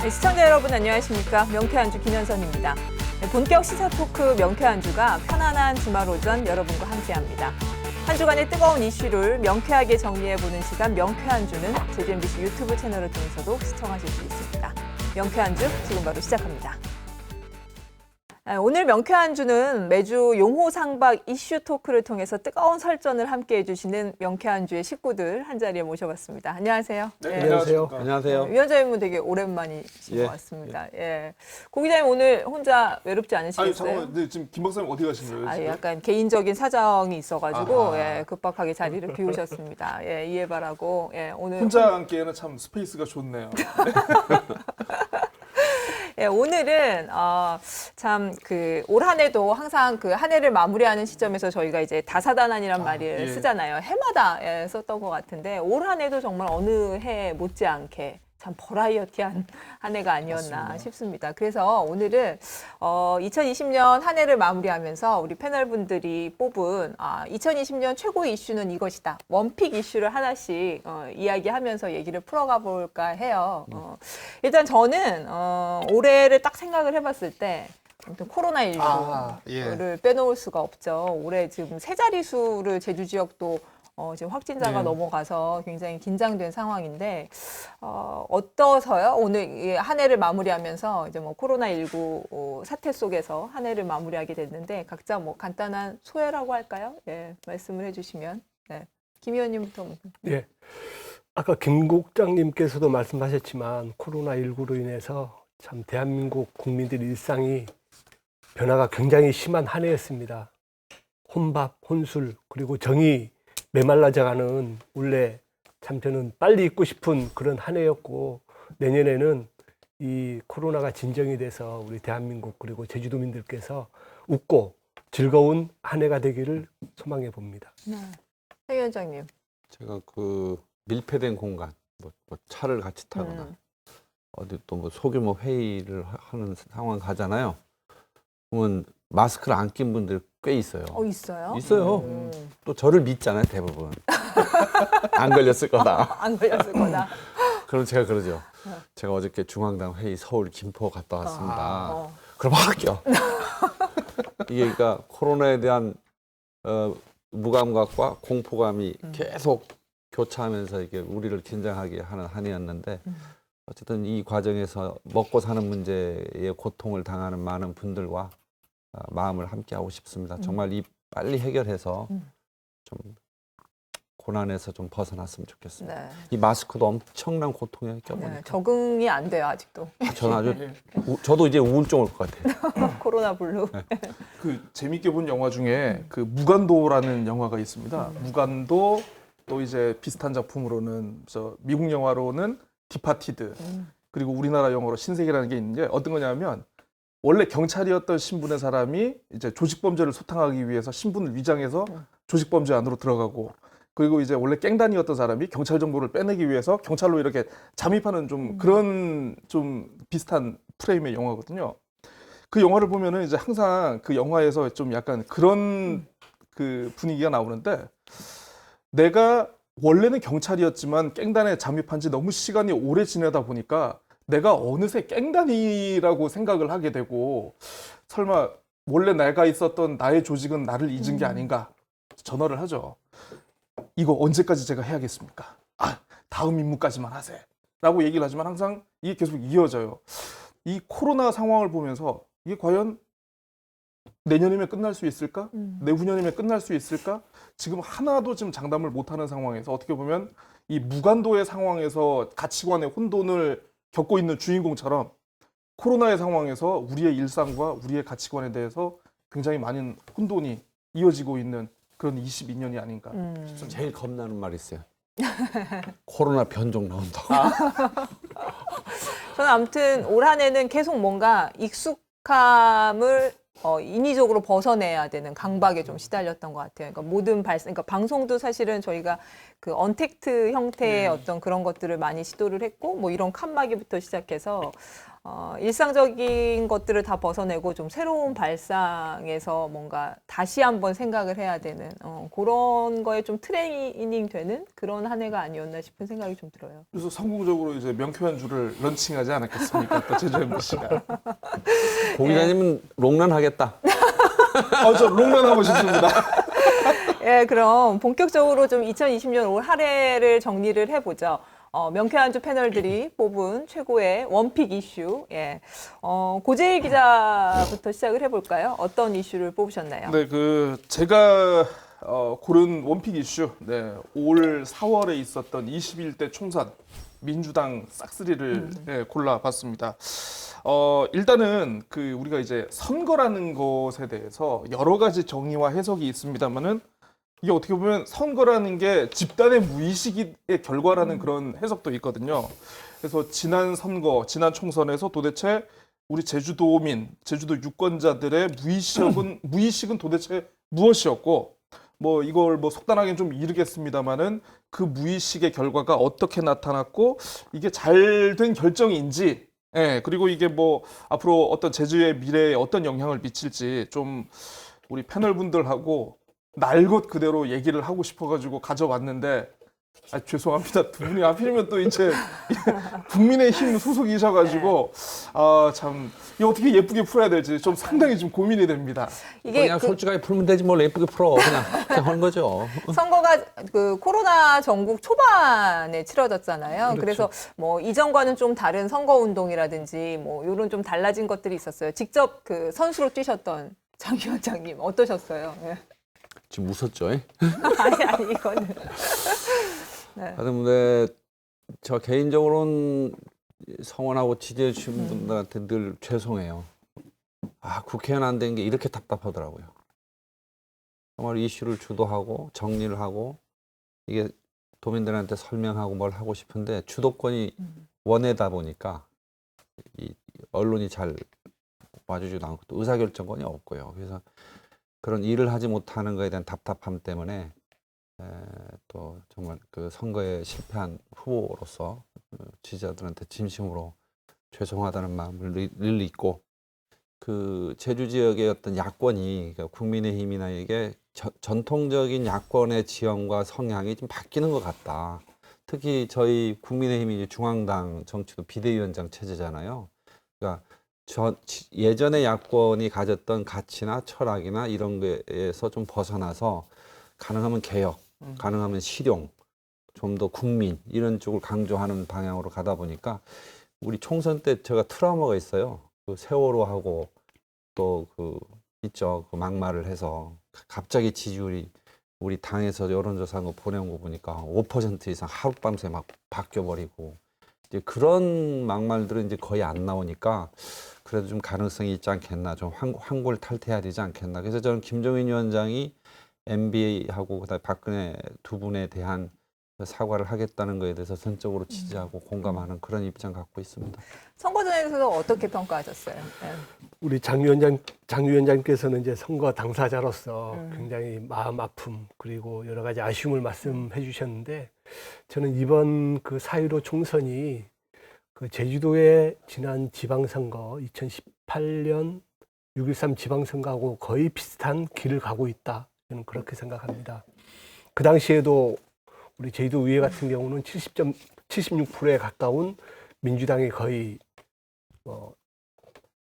네, 시청자 여러분 안녕하십니까. 명쾌한주 김현선입니다. 네, 본격 시사 토크 명쾌한주가 편안한 주말 오전 여러분과 함께합니다. 한 주간의 뜨거운 이슈를 명쾌하게 정리해보는 시간 명쾌한주는 JMBC 유튜브 채널을 통해서도 시청하실 수 있습니다. 명쾌한주 지금 바로 시작합니다. 오늘 명쾌한주는 매주 용호상박 이슈 토크를 통해서 뜨거운 설전을 함께 해주시는 명쾌한주의 식구들 한자리에 모셔봤습니다. 안녕하세요. 네, 안녕하세요. 안녕하세요. 위원장님은 되게 오랜만이신 것 같습니다. 예. 고 기자님 오늘 혼자 외롭지 않으시겠어요? 아니 잠깐만, 근데 지금 김 박사님 어디 가신 거예요? 지금? 약간 개인적인 사정이 있어가지고 아하. 예, 급박하게 자리를 비우셨습니다. 예, 이해 바라고 오늘 혼자 앉기에는 참 스페이스가 좋네요. 예, 오늘은 참 그 올 한 해도 항상 그 한 해를 마무리하는 시점에서 저희가 이제 다사다난이란 말을 예. 쓰잖아요. 해마다 썼던 것 같은데 올 한 해도 정말 어느 해 못지않게 참 버라이어티한 한 해가 아니었나 맞습니다. 싶습니다. 그래서 오늘은 2020년 한 해를 마무리하면서 우리 패널분들이 뽑은 2020년 최고 이슈는 이것이다. 원픽 이슈를 하나씩 이야기하면서 얘기를 풀어가 볼까 해요. 일단 저는 올해를 딱 생각을 해봤을 때 아무튼 코로나19를 빼놓을 수가 없죠. 올해 지금 세 자릿수를 제주 지역도 지금 확진자가 넘어가서 굉장히 긴장된 상황인데 어떠서요? 오늘 한 해를 마무리하면서 이제 뭐 코로나19 사태 속에서 한 해를 마무리하게 됐는데 각자 뭐 간단한 소회라고 할까요? 예, 말씀을 해주시면. 네. 김 의원님부터. 예. 아까 김 국장님께서도 말씀하셨지만 코로나19로 인해서 참 대한민국 국민들 일상이 변화가 굉장히 심한 한 해였습니다. 혼밥, 혼술, 그리고 정이 메말라져가는 원래 참 저는 빨리 잊고 싶은 그런 한 해였고 내년에는 이 코로나가 진정이 돼서 우리 대한민국 그리고 제주도민들께서 웃고 즐거운 한 해가 되기를 소망해 봅니다. 네. 해 위원장님. 제가 그 밀폐된 공간, 뭐 차를 같이 타거나 어디 또 뭐 소규모 회의를 하는 상황 가잖아요. 그러면 마스크를 안 낀 분들 꽤 있어요. 있어요? 있어요. 또 저를 믿잖아요, 대부분. 안 걸렸을 거다. 안 걸렸을 거다. 그럼 제가 그러죠. 제가 어저께 중앙당 회의 서울 김포 갔다 왔습니다. 그럼 학교. 이게 그러니까 코로나에 대한 무감각과 공포감이 계속 교차하면서 이게 우리를 긴장하게 하는 한 해였는데 어쨌든 이 과정에서 먹고 사는 문제에 고통을 당하는 많은 분들과 마음을 함께하고 싶습니다. 정말 이 빨리 해결해서 좀 고난에서 좀 벗어났으면 좋겠습니다. 네. 이 마스크도 엄청난 고통이에요. 네, 적응이 안 돼요 아직도. 저는 아주 저도 이제 우울증 올 것 같아요. 코로나 블루. 그 재밌게 본 영화 중에 그 무간도라는 영화가 있습니다. 무간도 또 이제 비슷한 작품으로는 미국 영화로는 디파티드 그리고 우리나라 영어로 신세계라는 게 있는데 어떤 거냐면 원래 경찰이었던 신분의 사람이 이제 조직범죄를 소탕하기 위해서 신분을 위장해서 조직범죄 안으로 들어가고 그리고 이제 원래 깽단이었던 사람이 경찰 정보를 빼내기 위해서 경찰로 이렇게 잠입하는 좀 그런 좀 비슷한 프레임의 영화거든요. 그 영화를 보면은 이제 항상 그 영화에서 좀 약간 그런 그 분위기가 나오는데 내가 원래는 경찰이었지만 깽단에 잠입한 지 너무 시간이 오래 지내다 보니까 내가 어느새 깽단이라고 생각을 하게 되고 설마 원래 내가 있었던 나의 조직은 나를 잊은 게 아닌가 전화를 하죠. 이거 언제까지 제가 해야겠습니까? 다음 임무까지만 하세요. 라고 얘기를 하지만 항상 이게 계속 이어져요. 이 코로나 상황을 보면서 이게 과연 내년이면 끝날 수 있을까? 내후년이면 끝날 수 있을까? 지금 하나도 지금 장담을 못하는 상황에서 어떻게 보면 이 무간도의 상황에서 가치관의 혼돈을 겪고 있는 주인공처럼 코로나의 상황에서 우리의 일상과 우리의 가치관에 대해서 굉장히 많은 혼돈이 이어지고 있는 그런 22년이 아닌가 싶습니다. 제일 겁나는 말이 있어요. 코로나 변종 나온다고. 저는 아무튼 올 한 해는 계속 뭔가 익숙함을 인위적으로 벗어내야 되는 강박에 좀 시달렸던 것 같아요. 그러니까 모든 그러니까 방송도 사실은 저희가 그 언택트 형태의 어떤 그런 것들을 많이 시도를 했고, 뭐 이런 칸막이부터 시작해서 일상적인 것들을 다 벗어내고 좀 새로운 발상에서 뭔가 다시 한번 생각을 해야 되는 그런 거에 좀 트레이닝 되는 그런 한 해가 아니었나 싶은 생각이 좀 들어요. 그래서 성공적으로 이제 명쾌한주를 런칭하지 않았겠습니까? 또 제주 MBC가. 고 기자님은 롱런 하겠다. 저 롱런 하고 싶습니다. 예, 그럼 본격적으로 좀 2020년 올 한 해를 정리를 해보죠. 명쾌한주 패널들이 뽑은 최고의 원픽 이슈. 예. 고재일 기자부터 시작을 해볼까요? 어떤 이슈를 뽑으셨나요? 네, 제가 고른 원픽 이슈. 네, 올 4월에 있었던 21대 총선 민주당 싹쓸이를 예, 골라봤습니다. 일단은 우리가 이제 선거라는 것에 대해서 여러 가지 정의와 해석이 있습니다만은 이게 어떻게 보면 선거라는 게 집단의 무의식의 결과라는 그런 해석도 있거든요. 그래서 지난 선거, 지난 총선에서 도대체 우리 제주도민, 제주도 유권자들의 무의식은 도대체 무엇이었고, 뭐 이걸 뭐 속단하게 좀 이르겠습니다만은 그 무의식의 결과가 어떻게 나타났고 이게 잘된 결정인지, 예, 그리고 이게 뭐 앞으로 어떤 제주의 미래에 어떤 영향을 미칠지 좀 우리 패널분들하고 날 것 그대로 얘기를 하고 싶어가지고 가져왔는데, 죄송합니다. 두 분이 하필이면 또 이제 국민의힘 소속이셔가지고 참 이거 어떻게 예쁘게 풀어야 될지 좀 상당히 좀 고민이 됩니다. 이게 그냥 솔직하게 풀면 되지 뭘 예쁘게 풀어. 그냥 하는 거죠. 선거가 코로나 전국 초반에 치러졌잖아요. 그래서 뭐 이전과는 좀 다른 선거 운동이라든지 뭐 이런 좀 달라진 것들이 있었어요. 직접 선수로 뛰셨던 장 위원장님 어떠셨어요? 예. 지금 웃었죠? 아니 이거는. 네. 하여튼 근데 저 개인적으로는 성원하고 지지해 주신 분들한테 늘 죄송해요. 국회의원 안 된 게 이렇게 답답하더라고요. 정말 이슈를 주도하고 정리를 하고 이게 도민들한테 설명하고 뭘 하고 싶은데 주도권이 원외다 보니까 이 언론이 잘 와주지도 않고 또 의사결정권이 없고요. 그래서 그런 일을 하지 못하는 것에 대한 답답함 때문에 또 정말 선거에 실패한 후보로서 지지자들한테 진심으로 죄송하다는 마음을 늘 잊고 제주 지역의 어떤 야권이 그러니까 국민의힘이나 이게 전통적인 야권의 지형과 성향이 좀 바뀌는 것 같다. 특히 저희 국민의힘이 중앙당 정치도 비대위원장 체제잖아요. 그러니까 예전의 야권이 가졌던 가치나 철학이나 이런 거에서 좀 벗어나서 가능하면 개혁, 가능하면 실용, 좀 더 국민 이런 쪽을 강조하는 방향으로 가다 보니까 우리 총선 때 제가 트라우마가 있어요. 세월호하고 또 있죠. 막말을 해서 갑자기 지지율이 우리 당에서 여론조사한 거 보내온 거 보니까 5% 이상 하룻밤새 막 바뀌어버리고 이제 그런 막말들은 이제 거의 안 나오니까 그래도 좀 가능성이 있지 않겠나, 좀 황골 탈퇴해야 되지 않겠나. 그래서 저는 김종인 위원장이 MB하고 그다음에 박근혜 두 분에 대한 사과를 하겠다는 거에 대해서 전적으로 지지하고 공감하는 그런 입장 갖고 있습니다. 선거전에서 어떻게 평가하셨어요? 네. 우리 장 위원장께서는 이제 선거 당사자로서 굉장히 마음 아픔 그리고 여러 가지 아쉬움을 말씀해 주셨는데 저는 이번 4.15 총선이 제주도의 지난 지방선거 2018년 6.13 지방선거하고 거의 비슷한 길을 가고 있다. 저는 그렇게 생각합니다. 그 당시에도 우리 제주도의회 같은 경우는 76%에 가까운 민주당이 거의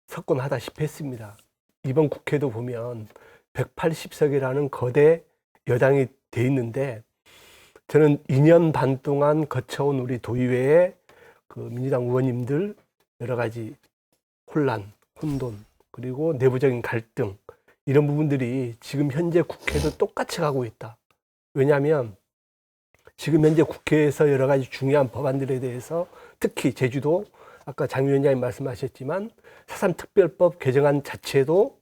석권하다시피 했습니다. 이번 국회도 보면 180석이라는 거대 여당이 돼 있는데 저는 2년 반 동안 거쳐온 우리 도의회의 민주당 의원님들 여러 가지 혼란, 혼돈, 그리고 내부적인 갈등 이런 부분들이 지금 현재 국회도 똑같이 가고 있다. 왜냐하면 지금 현재 국회에서 여러 가지 중요한 법안들에 대해서 특히 제주도 아까 장 위원장님 말씀하셨지만 4.3 특별법 개정안 자체도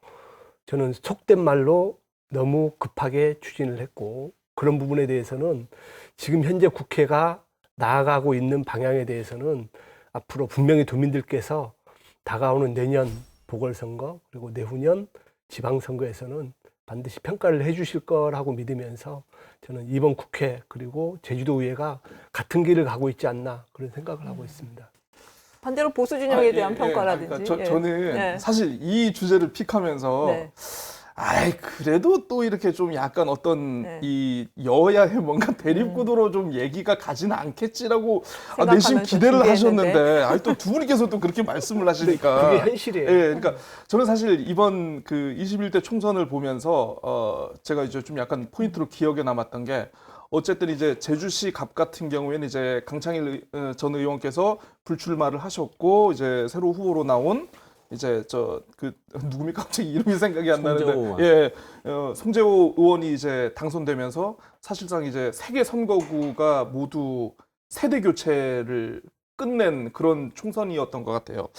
저는 속된 말로 너무 급하게 추진을 했고 그런 부분에 대해서는 지금 현재 국회가 나아가고 있는 방향에 대해서는 앞으로 분명히 도민들께서 다가오는 내년 보궐선거 그리고 내후년 지방선거에서는 반드시 평가를 해 주실 거라고 믿으면서 저는 이번 국회 그리고 제주도의회가 같은 길을 가고 있지 않나 그런 생각을 하고 있습니다. 반대로 보수 진영에 대한 평가라든지. 그러니까 저는 예. 사실 이 주제를 픽하면서 네. 아이 그래도 또 이렇게 좀 약간 어떤 네. 이 여야의 뭔가 대립 구도로 좀 얘기가 가지는 않겠지라고 생각하면서 내심 기대를 준비했는데. 하셨는데 아니 또 두 분께서 또 그렇게 말씀을 하시니까 그게 현실이에요. 예, 그러니까 저는 사실 이번 그 21대 총선을 보면서 제가 이제 좀 약간 포인트로 기억에 남았던 게 어쨌든 이제 제주시 갑 같은 경우에는 이제 강창일 전 의원께서 불출마를 하셨고 이제 새로 후보로 나온 이제 누굽니까 갑자기 이름이 생각이 안 송재호 나는데 의원. 예, 송재호 의원이 이제 당선되면서 사실상 이제 세 개 선거구가 모두 세대 교체를 끝낸 그런 총선이었던 것 같아요.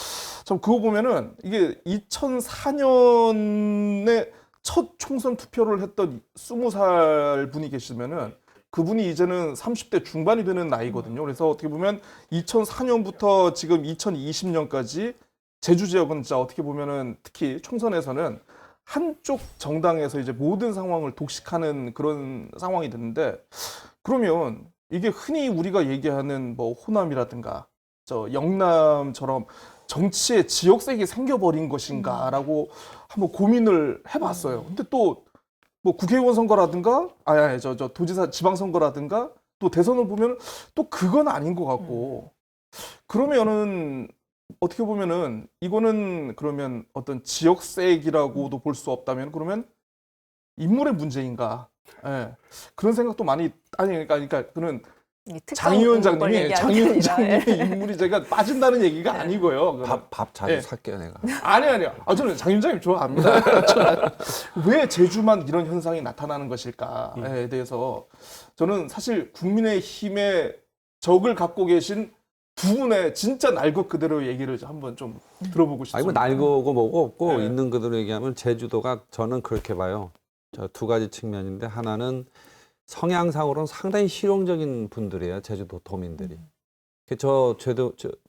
참 그거 보면은 이게 2004년에 첫 총선 투표를 했던 20살 분이 계시면은 그분이 이제는 30대 중반이 되는 나이거든요. 그래서 어떻게 보면 2004년부터 지금 2020년까지 제주 지역은 진짜 어떻게 보면은 특히 총선에서는 한쪽 정당에서 이제 모든 상황을 독식하는 그런 상황이 됐는데 그러면 이게 흔히 우리가 얘기하는 뭐 호남이라든가 영남처럼 정치에 지역색이 생겨버린 것인가라고 한번 고민을 해봤어요. 근데 또 뭐 국회의원 선거라든가 도지사 지방선거라든가 또 대선을 보면 또 그건 아닌 것 같고 그러면은 어떻게 보면은 이거는 그러면 어떤 지역색이라고도 볼 수 없다면 그러면 인물의 문제인가? 예. 그런 생각도 많이 그러니까 그는 장 위원장님의 인물이 제가 빠진다는 얘기가 아니고요. 그거는. 밥 자주 예. 살게요, 내가. 아니요. 저는 장 위원장님 좋아합니다. 왜 제주만 이런 현상이 나타나는 것일까에 대해서 저는 사실 국민의힘의 적을 갖고 계신 두 분의 진짜 날 것 그대로 얘기를 한번 좀 들어보고 아니, 뭐 싶습니다. 날고고 뭐고 없고 네. 있는 그대로 얘기하면 제주도가 저는 그렇게 봐요. 저 두 가지 측면인데 하나는 성향상으로는 상당히 실용적인 분들이에요. 제주도 도민들이.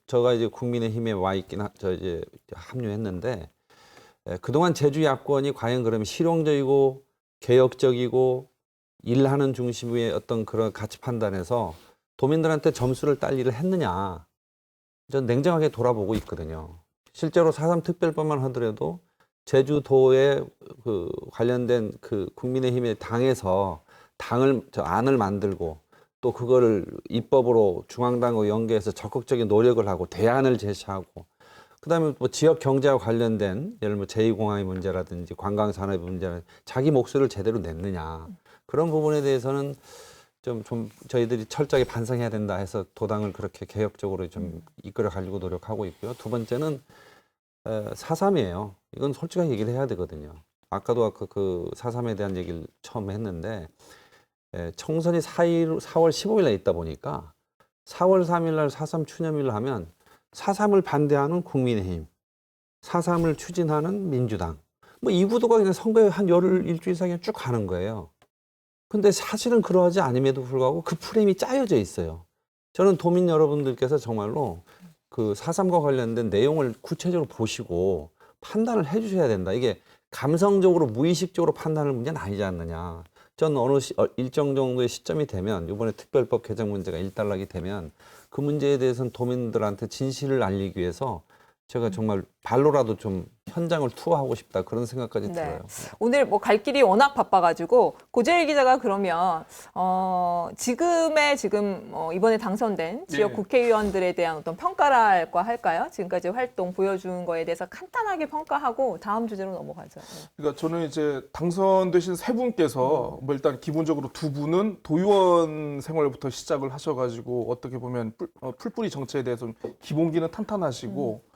저가 이제 국민의힘에 와 있긴 이제 합류했는데 그동안 제주 야권이 과연 그러면 실용적이고 개혁적이고 일하는 중심의 어떤 그런 가치 판단에서 도민들한테 점수를 딸 일을 했느냐. 전 냉정하게 돌아보고 있거든요. 실제로 4.3 특별법만 하더라도 제주도에 그 관련된 그 국민의힘의 당에서 안을 만들고 또 그거를 입법으로 중앙당과 연계해서 적극적인 노력을 하고 대안을 제시하고 그다음에 뭐 지역 경제와 관련된 예를 들면 제2공항의 문제라든지 관광산업의 문제라든지 자기 목소리를 제대로 냈느냐. 그런 부분에 대해서는 좀 저희들이 철저하게 반성해야 된다 해서 도당을 그렇게 개혁적으로 좀 이끌어 가려고 노력하고 있고요. 두 번째는 4.3이에요. 이건 솔직하게 얘기를 해야 되거든요. 아까 그 4.3에 대한 얘기를 처음 했는데 총선이 4월 15일 날 있다 보니까 4월 3일 날 4.3 추념일을 하면 4.3을 반대하는 국민의힘, 4.3을 추진하는 민주당 뭐 이 구도가 그냥 선거에 한 일주일 이상 쭉 가는 거예요. 근데 사실은 그러하지 않음에도 불구하고 그 프레임이 짜여져 있어요. 저는 도민 여러분들께서 정말로 그 4.3과 관련된 내용을 구체적으로 보시고 판단을 해 주셔야 된다. 이게 감성적으로 무의식적으로 판단할 문제는 아니지 않느냐. 전 일정 정도의 시점이 되면 이번에 특별법 개정 문제가 일단락이 되면 그 문제에 대해서는 도민들한테 진실을 알리기 위해서 제가 정말 발로라도 좀 현장을 투어하고 싶다 그런 생각까지 들어요. 오늘 뭐 갈 길이 워낙 바빠가지고 고재일 기자가 그러면 지금 이번에 당선된 지역 네. 국회의원들에 대한 어떤 평가랄까 할까요? 지금까지 활동 보여준 거에 대해서 간단하게 평가하고 다음 주제로 넘어가죠. 그러니까 저는 이제 당선되신 세 분께서 뭐 일단 기본적으로 두 분은 도의원 생활부터 시작을 하셔가지고 어떻게 보면 풀뿌리 정치에 대해서 기본기는 탄탄하시고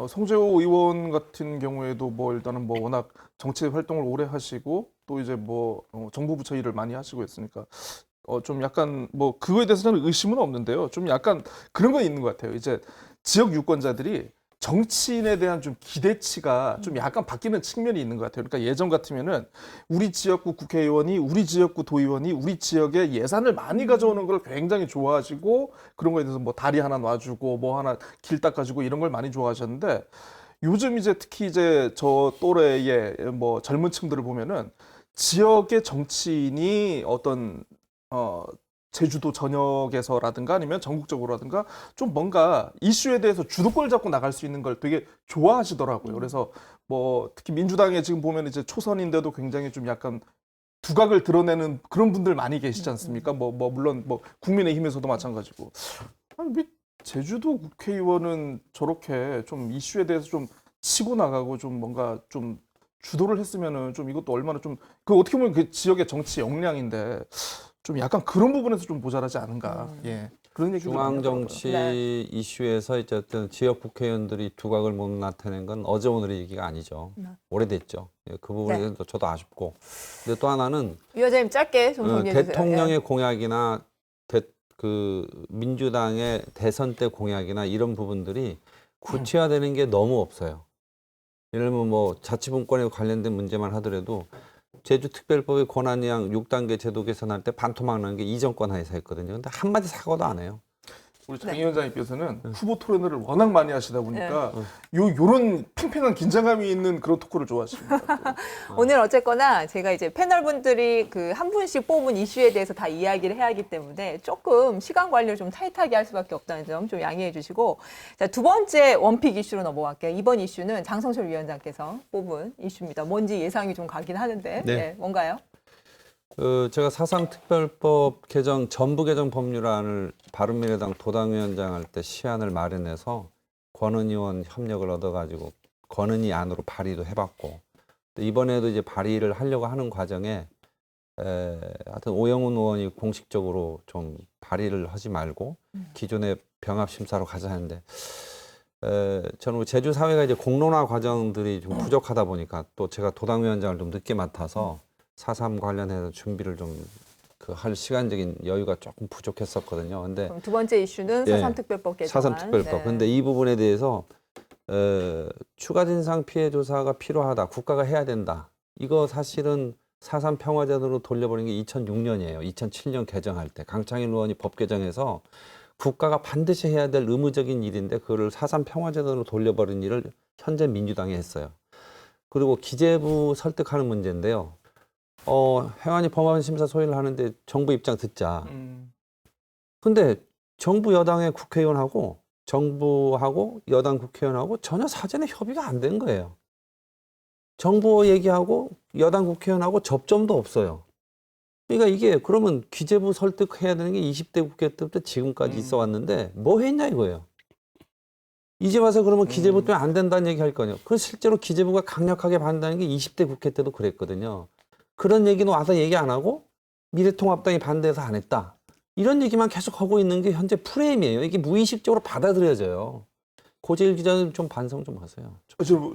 송재호 의원 같은 경우에도 뭐 일단은 뭐 워낙 정치 활동을 오래 하시고 또 이제 뭐 정부 부처 일을 많이 하시고 있으니까 좀 약간 뭐 그거에 대해서는 의심은 없는데요. 좀 약간 그런 건 있는 것 같아요. 이제 지역 유권자들이 정치인에 대한 좀 기대치가 좀 약간 바뀌는 측면이 있는 것 같아요. 그러니까 예전 같으면은 우리 지역구 국회의원이, 우리 지역구 도의원이 우리 지역에 예산을 많이 가져오는 걸 굉장히 좋아하시고 그런 거에 대해서 뭐 다리 하나 놔주고 뭐 하나 길 닦아주고 이런 걸 많이 좋아하셨는데 요즘 이제 특히 이제 저 또래의 뭐 젊은 층들을 보면은 지역의 정치인이 어떤 제주도 전역에서라든가 아니면 전국적으로라든가 좀 뭔가 이슈에 대해서 주도권을 잡고 나갈 수 있는 걸 되게 좋아하시더라고요. 그래서 뭐 특히 민주당에 지금 보면 이제 초선인데도 굉장히 좀 약간 두각을 드러내는 그런 분들 많이 계시지 않습니까? 물론 국민의힘에서도 마찬가지고. 아니, 왜 제주도 국회의원은 저렇게 좀 이슈에 대해서 좀 치고 나가고 좀 뭔가 좀 주도를 했으면은 좀 이것도 얼마나 좀 그 어떻게 보면 그 지역의 정치 역량인데 좀 약간 그런 부분에서 좀 모자라지 않은가. 예. 그런 얘기도 중앙 많이 하더라고요. 정치 네. 이슈에서 이제 어떤 지역 국회의원들이 두각을 못 나타낸 건 어제 오늘의 얘기가 아니죠. 네. 오래됐죠. 예, 그 부분에 대해서 저도 아쉽고. 근데 또 하나는 위원장님 짧게 좀 정리해 주세요. 대통령의 예. 공약이나 그 민주당의 대선 때 공약이나 이런 부분들이 구체화되는 게 너무 없어요. 예를 들면 뭐 자치분권에 관련된 문제만 하더라도 제주특별법의 권한이양 6단계 제도 개선할 때 반토막 나는 게 이 정권 하에서 했거든요. 근데 한마디 사과도 안 해요. 우리 장 위원장님께서는 후보 토론을 워낙 많이 하시다 보니까 네. 요런 팽팽한 긴장감이 있는 그런 토크를 좋아하십니다. 오늘 어쨌거나 제가 이제 패널분들이 그 한 분씩 뽑은 이슈에 대해서 다 이야기를 해야 하기 때문에 조금 시간 관리를 좀 타이트하게 할 수밖에 없다는 점 좀 양해해 주시고, 자, 두 번째 원픽 이슈로 넘어갈게요. 이번 이슈는 장성철 위원장께서 뽑은 이슈입니다. 뭔지 예상이 좀 가긴 하는데 네, 뭔가요? 제가 4.3 특별법 개정 전부 개정 법률안을 바른미래당 도당위원장 할 때 시안을 마련해서 권은 의원 협력을 얻어가지고 권은희 안으로 발의도 해봤고, 또 이번에도 이제 발의를 하려고 하는 과정에 하여튼 오영훈 의원이 공식적으로 좀 발의를 하지 말고 기존의 병합 심사로 가자 하는데, 저는 제주 사회가 이제 공론화 과정들이 좀 부족하다 보니까 또 제가 도당위원장을 좀 늦게 맡아서 4.3 관련해서 준비를 좀 할 시간적인 여유가 조금 부족했었거든요. 근데 그럼 두 번째 이슈는 예, 4.3 특별법 개정안. 4.3 특별법. 네. 근데 이 부분에 대해서 추가 진상 피해 조사가 필요하다. 국가가 해야 된다. 이거 사실은 4.3 평화제도로 돌려버린 게 2006년이에요. 2007년 개정할 때 강창일 의원이 법 개정해서 국가가 반드시 해야 될 의무적인 일인데 그거를 4.3 평화제도로 돌려버린 일을 현재 민주당이 했어요. 그리고 기재부 설득하는 문제인데요. 행안위 법안 심사 소위를 하는데 정부 입장 듣자. 근데 정부 여당의 국회의원하고 정부하고 여당 국회의원하고 전혀 사전에 협의가 안 된 거예요. 정부 얘기하고 여당 국회의원하고 접점도 없어요. 그러니까 이게 그러면 기재부 설득해야 되는 게 20대 국회 때부터 지금까지 있어 왔는데 뭐 했냐 이거예요. 이제 와서 그러면 기재부 때문에 안 된다는 얘기 할 거냐. 그 실제로 기재부가 강력하게 반대하는 게 20대 국회 때도 그랬거든요. 그런 얘기는 와서 얘기 안 하고 미래통합당이 반대해서 안 했다. 이런 얘기만 계속 하고 있는 게 현재 프레임이에요. 이게 무의식적으로 받아들여져요. 고재일 기자님 좀 반성 좀 하세요.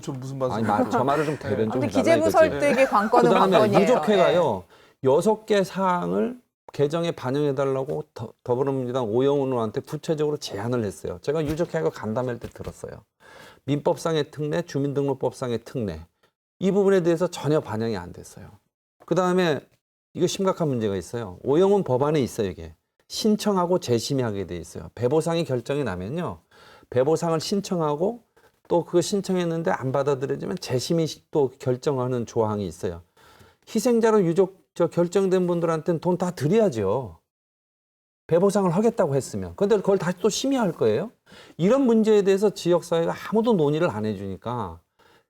저 무슨 말씀? 아니, 저 말을 좀 대변 좀 근데 해달라 기재부 이거지. 설득의 관건은 그다음에 관건이에요. 유족회가요. 6개 사항을 개정에 반영해달라고 더불어민주당 오영훈 의원한테 구체적으로 제안을 했어요. 제가 유족회가 간담회 때 들었어요. 민법상의 특례, 주민등록법상의 특례. 이 부분에 대해서 전혀 반영이 안 됐어요. 그다음에 이거 심각한 문제가 있어요. 오영훈 법안에 있어요, 이게. 신청하고 재심의하게 돼 있어요. 배보상이 결정이 나면요. 배보상을 신청하고 또 그거 신청했는데 안 받아들여지면 재심의 또 결정하는 조항이 있어요. 희생자로 결정된 분들한테는 돈 다 드려야죠. 배보상을 하겠다고 했으면. 근데 그걸 다시 또 심의할 거예요. 이런 문제에 대해서 지역사회가 아무도 논의를 안 해주니까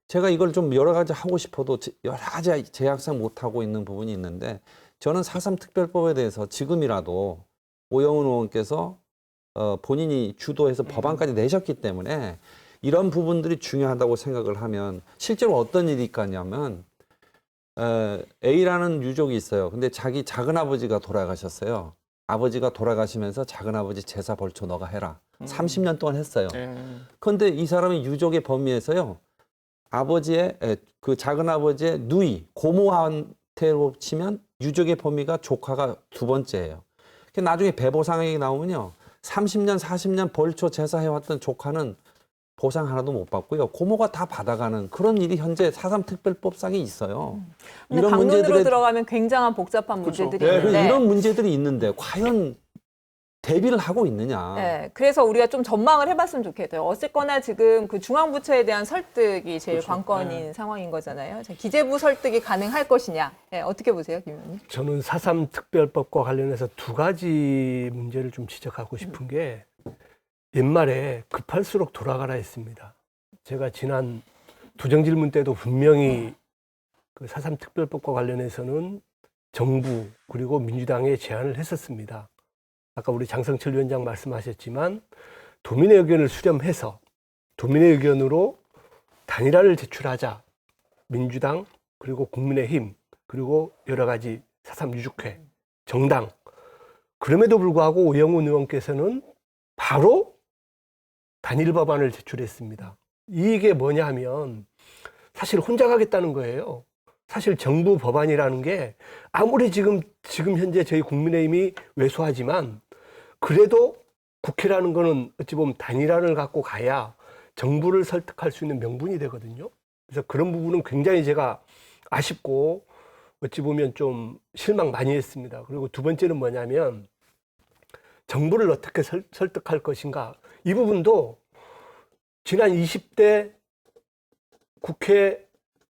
제가 이걸 좀 여러 가지 하고 싶어도 여러 가지 제약상 못하고 있는 부분이 있는데, 저는 4.3 특별법에 대해서 지금이라도 오영훈 의원께서 본인이 주도해서 법안까지 내셨기 때문에 이런 부분들이 중요하다고 생각을 하면, 실제로 어떤 일이 있겠냐면 A라는 유족이 있어요. 근데 자기 작은아버지가 돌아가셨어요. 아버지가 돌아가시면서 작은아버지 제사 벌초 너가 해라. 30년 동안 했어요. 그런데 이 사람이 유족의 범위에서요. 그 작은아버지의 누이, 고모한테로 치면 유족의 범위가 조카가 두 번째예요. 나중에 배보상액이 나오면요. 30년, 40년 벌초 제사해왔던 조카는 보상 하나도 못 받고요. 고모가 다 받아가는 그런 일이 현재 4.3 특별법상에 있어요. 근데 강론으로 들어가면 굉장한 복잡한 그렇죠. 문제들이 네, 있는데 이런 문제들이 있는데 과연 대비를 하고 있느냐. 네, 그래서 우리가 좀 전망을 해봤으면 좋겠어요. 어쨌거나 지금 그 중앙부처에 대한 설득이 제일 그렇죠. 관건인 상황인 거잖아요. 자, 기재부 설득이 가능할 것이냐. 네, 어떻게 보세요, 김 의원님? 저는 4.3 특별법과 관련해서 두 가지 문제를 좀 지적하고 싶은 게 옛말에 급할수록 돌아가라 했습니다. 제가 지난 도정질문 때도 분명히 그 4.3 특별법과 관련해서는 정부 그리고 민주당에 제안을 했었습니다. 아까 우리 장성철 위원장 말씀하셨지만 도민의 의견을 수렴해서 도민의 의견으로 단일화를 제출하자. 민주당 그리고 국민의힘 그리고 여러 가지 4.3 유족회 정당. 그럼에도 불구하고 오영훈 의원께서는 바로 단일 법안을 제출했습니다. 이게 뭐냐 하면 사실 혼자 가겠다는 거예요. 사실 정부 법안이라는 게 아무리 지금 현재 저희 국민의힘이 왜소하지만 그래도 국회라는 거는 어찌 보면 단일화를 갖고 가야 정부를 설득할 수 있는 명분이 되거든요. 그래서 그런 부분은 굉장히 제가 아쉽고 어찌 보면 좀 실망 많이 했습니다. 그리고 두 번째는 뭐냐면 정부를 어떻게 설득할 것인가. 이 부분도 지난 20대 국회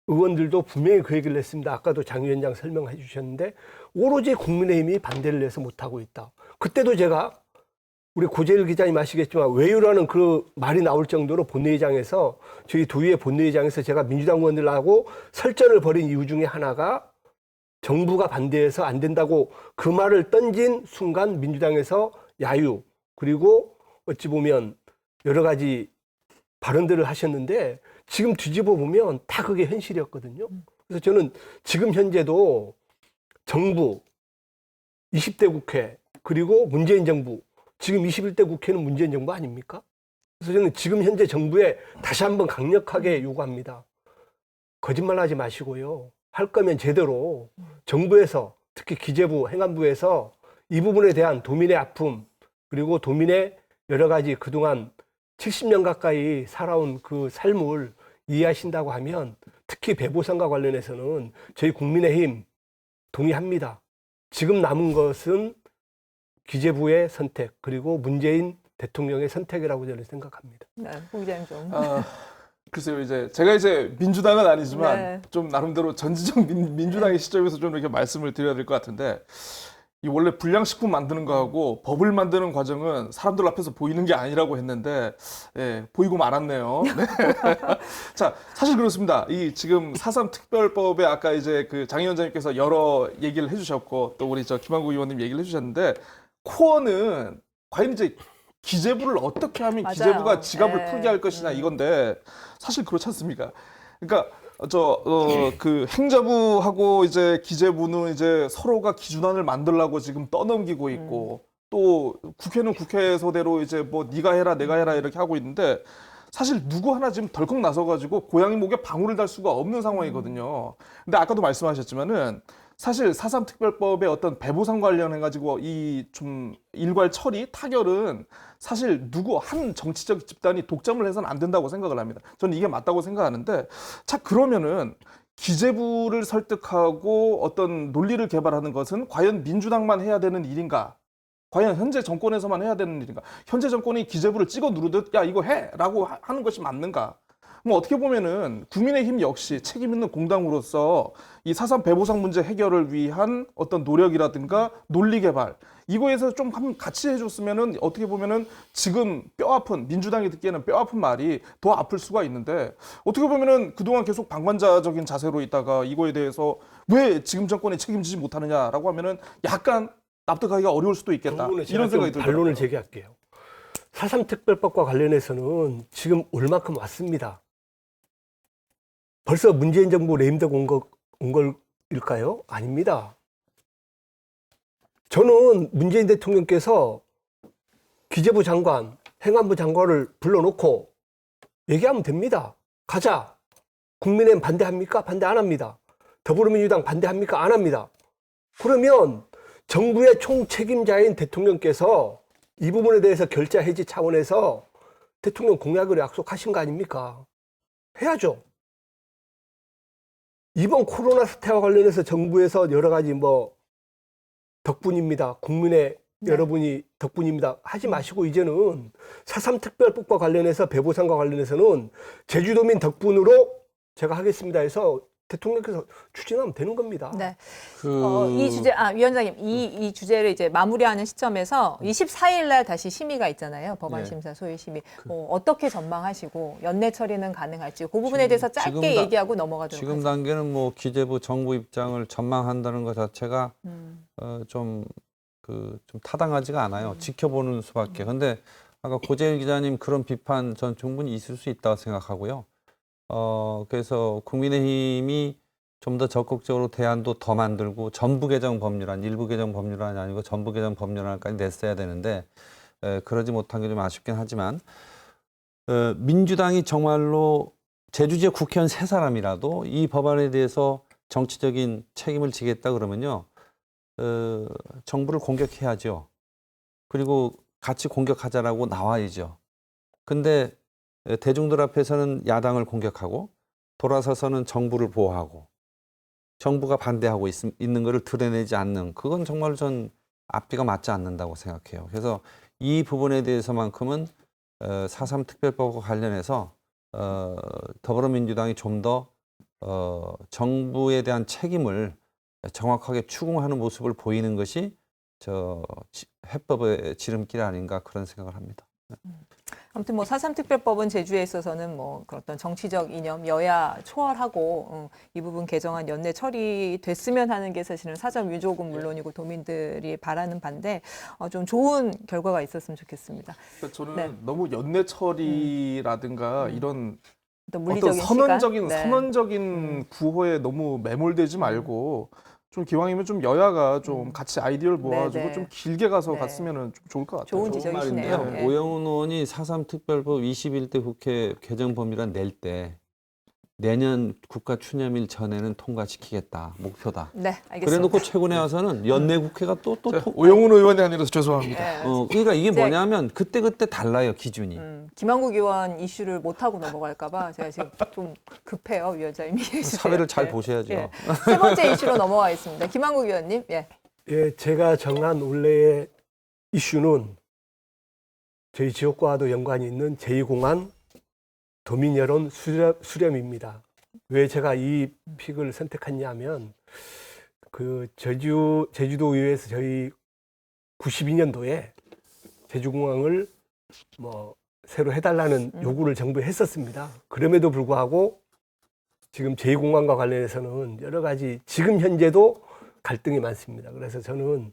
의원들도 분명히 그 얘기를 했습니다. 아까도 장 위원장 설명해 주셨는데 오로지 국민의힘이 반대를 해서 못하고 있다. 그때도 제가 우리 고재일 기자님 아시겠지만 외유라는 그 말이 나올 정도로 본회의장에서 저희 도의회 본회의장에서 제가 민주당 의원들하고 설전을 벌인 이유 중에 하나가 정부가 반대해서 안 된다고 그 말을 던진 순간 민주당에서 야유 그리고 어찌 보면 여러 가지 발언들을 하셨는데 지금 뒤집어 보면 다 그게 현실이었거든요. 그래서 저는 지금 현재도 정부, 20대 국회, 그리고 문재인 정부, 지금 21대 국회는 문재인 정부 아닙니까? 그래서 저는 지금 현재 정부에 다시 한번 강력하게 요구합니다. 거짓말하지 마시고요. 할 거면 제대로 정부에서 특히 기재부, 행안부에서 이 부분에 대한 도민의 아픔 그리고 도민의 여러 가지 그동안 70년 가까이 살아온 그 삶을 이해하신다고 하면 특히 배보상과 관련해서는 저희 국민의힘 동의합니다. 지금 남은 것은 기재부의 선택 그리고 문재인 대통령의 선택이라고 저는 생각합니다. 네, 호 기자님 좀. 글쎄요, 이제 제가 이제 민주당은 아니지만 네. 좀 나름대로 전지적 민주당의 시점에서 좀 이렇게 말씀을 드려야 될 것 같은데 이 원래 불량식품 만드는 거하고 법을 만드는 과정은 사람들 앞에서 보이는 게 아니라고 했는데 예, 보이고 말았네요. 네. 자, 사실 그렇습니다. 이 지금 4.3 특별법에 아까 이제 그 장 위원장님께서 여러 얘기를 해주셨고 또 우리 저 김한국 의원님 얘기를 해주셨는데 코어는 과연 이제 기재부를 어떻게 하면 맞아요. 기재부가 지갑을 네. 풀게 할 것이냐 이건데 사실 그렇지 않습니까? 그러니까 그 행자부하고 이제 기재부는 이제 서로가 기준안을 만들라고 지금 떠넘기고 있고 또 국회는 국회에서대로 이제 뭐 네가 해라 내가 해라 이렇게 하고 있는데 사실 누구 하나 지금 덜컥 나서가지고 고양이 목에 방울을 달 수가 없는 상황이거든요. 근데 아까도 말씀하셨지만은 사실 4.3 특별법의 어떤 배보상 관련해가지고 이 좀 일괄 처리, 타결은 사실 누구 한 정치적 집단이 독점을 해서는 안 된다고 생각을 합니다. 저는 이게 맞다고 생각하는데 자, 그러면은 기재부를 설득하고 어떤 논리를 개발하는 것은 과연 민주당만 해야 되는 일인가? 과연 현재 정권에서만 해야 되는 일인가? 현재 정권이 기재부를 찍어 누르듯 야, 이거 해! 라고 하는 것이 맞는가? 뭐 어떻게 보면은 국민의힘 역시 책임 있는 공당으로서 이 4.3 배보상 문제 해결을 위한 어떤 노력이라든가 논리 개발 이거에서 좀 같이 해줬으면은 어떻게 보면은 지금 뼈아픈 민주당이 듣기에는 뼈아픈 말이 더 아플 수가 있는데 어떻게 보면은 그동안 계속 방관자적인 자세로 있다가 이거에 대해서 왜 지금 정권이 책임지지 못하느냐라고 하면은 약간 납득하기가 어려울 수도 있겠다 이런 생각이 들어요. 반론을 제기할게요. 4.3 특별법과 관련해서는 지금 올 만큼 왔습니다. 벌써 문재인 정부 레임덕 온 걸일까요? 아닙니다. 저는 문재인 대통령께서 기재부 장관, 행안부 장관을 불러놓고 얘기하면 됩니다. 가자. 국민의힘 반대합니까? 반대 안 합니다. 더불어민주당 반대합니까? 안 합니다. 그러면 정부의 총책임자인 대통령께서 이 부분에 대해서 결자 해지 차원에서 대통령 공약을 약속하신 거 아닙니까? 해야죠. 이번 코로나 사태와 관련해서 정부에서 여러 가지 덕분입니다. 국민의 네. 여러분이 덕분입니다. 하지 마시고 이제는 4.3 특별법과 관련해서 배보상과 관련해서는 제주도민 덕분으로 제가 하겠습니다 해서 대통령께서 추진하면 되는 겁니다. 네. 그 이 주제, 위원장님, 이 주제를 이제 마무리하는 시점에서 24일 날 다시 심의가 있잖아요. 법안심사 소위 심의. 어떻게 전망하시고 연내 처리는 가능할지 그 부분에 대해서 짧게 얘기하고 넘어가도록 지금 하죠. 단계는 뭐 기재부 정부 입장을 전망한다는 것 자체가 좀 타당하지가 않아요. 지켜보는 수밖에. 근데 아까 고재일 기자님 그런 비판 전 충분히 있을 수 있다고 생각하고요. 그래서 국민의힘이 좀 더 적극적으로 대안도 더 만들고 전부 개정 법률안, 일부 개정 법률안이 아니고 전부 개정 법률안까지 냈어야 되는데 그러지 못한 게 좀 아쉽긴 하지만 민주당이 정말로 제주지역 국회의원 3사람이라도 이 법안에 대해서 정치적인 책임을 지겠다 그러면요. 정부를 공격해야죠. 그리고 같이 공격하자라고 나와야죠. 근데 대중들 앞에서는 야당을 공격하고 돌아서서는 정부를 보호하고 정부가 반대하고 있는 것을 드러내지 않는 그건 정말 전 앞뒤가 맞지 않는다고 생각해요. 그래서 이 부분에 대해서만큼은 4.3 특별법과 관련해서 더불어민주당이 좀 더 정부에 대한 책임을 정확하게 추궁하는 모습을 보이는 것이 해법의 지름길 아닌가 그런 생각을 합니다. 아무튼 뭐 4.3 특별법은 제주에 있어서는 뭐 그런 정치적 이념, 여야 초월하고 이 부분 개정안 연내 처리됐으면 하는 게 사실은 사전 유족은 물론이고 도민들이 바라는 바인데 좀 좋은 결과가 있었으면 좋겠습니다. 그러니까 저는 네. 너무 연내 처리라든가 이런 어떤 어떤 물리적인 선언적인 시간? 네. 선언적인 구호에 너무 매몰되지 말고 좀 기왕이면 좀 여야가 좀 같이 아이디어를 모아가지고 네, 네. 좀 길게 가서 네. 갔으면 좀 좋을 것 같아요. 좋은 지적이시네요. 말인데요. 예. 오영훈 의원이 4.3 특별법 21대 국회 개정 법률안 낼 때 내년 국가 추념일 전에는 통과시키겠다 목표다. 네, 알겠습니다. 그래놓고 최근에 와서는 연내 국회가 또 오영훈 의원이 아니라서 죄송합니다. 네. 그러니까 이게 이제- 뭐냐면 그때 달라요 기준이. 김한국 의원 이슈를 못하고 넘어갈까봐 제가 지금 좀 급해요, 위원장님이. 사회를 잘 네. 보셔야죠. 예. 세 번째 이슈로 넘어가겠습니다. 김한국 의원님. 예. 예, 제가 정한 원래의 이슈는 저희 지역과도 연관이 있는 제2공항 도민 여론 수렴입니다. 왜 제가 이 픽을 선택했냐면 그 제주도의회에서 저희 92년도에 제주공항을 뭐 새로 해달라는 요구를 정부에 했었습니다. 그럼에도 불구하고 지금 제2공항과 관련해서는 여러 가지 지금 현재도 갈등이 많습니다. 그래서 저는